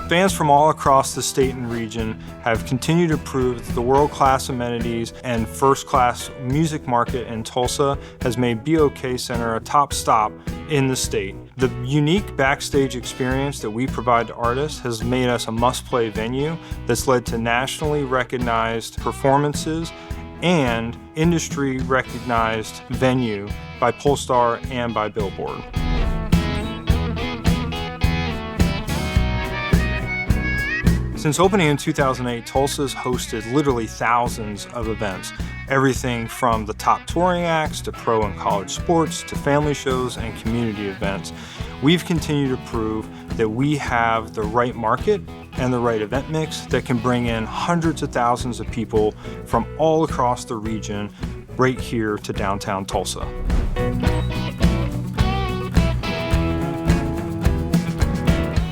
Fans from all across the state and region have continued to prove that the world-class amenities and first-class music market in Tulsa has made BOK Center a top stop in the state. The unique backstage experience that we provide to artists has made us a must-play venue that's led to nationally recognized performances and industry-recognized venue by Polestar and by Billboard. Since opening in 2008, Tulsa's hosted literally thousands of events. Everything from the top touring acts to pro and college sports to family shows and community events. We've continued to prove that we have the right market and the right event mix that can bring in hundreds of thousands of people from all across the region right here to downtown Tulsa.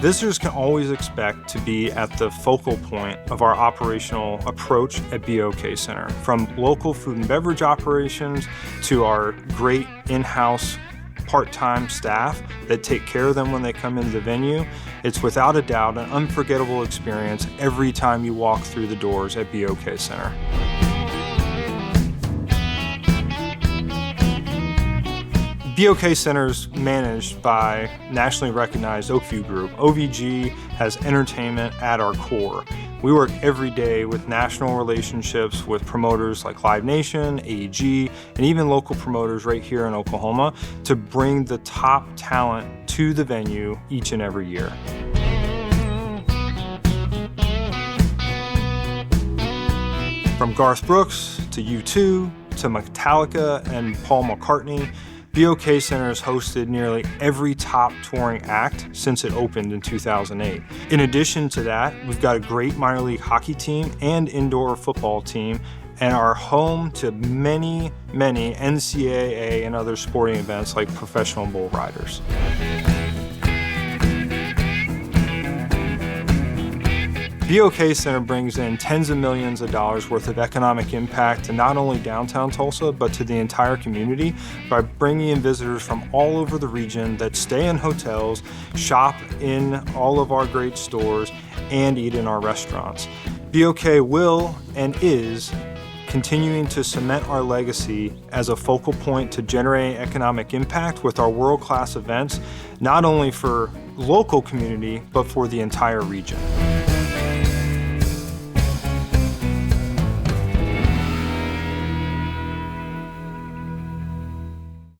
Visitors can always expect to be at the focal point of our operational approach at BOK Center, from local food and beverage operations to our great in-house part-time staff that take care of them when they come into the venue. It's without a doubt an unforgettable experience every time you walk through the doors at BOK Center. BOK Center is managed by nationally recognized Oakview Group. OVG has entertainment at our core. We work every day with national relationships with promoters like Live Nation, AEG, and even local promoters right here in Oklahoma to bring the top talent to the venue each and every year. From Garth Brooks to U2 to Metallica and Paul McCartney, BOK Center has hosted nearly every top touring act since it opened in 2008. In addition to that, we've got a great minor league hockey team and indoor football team, and are home to many NCAA and other sporting events like professional bull riders. BOK Center brings in tens of millions of dollars worth of economic impact to not only downtown Tulsa, but to the entire community by bringing in visitors from all over the region that stay in hotels, shop in all of our great stores, and eat in our restaurants. BOK will and is continuing to cement our legacy as a focal point to generate economic impact with our world-class events, not only for local community, but for the entire region.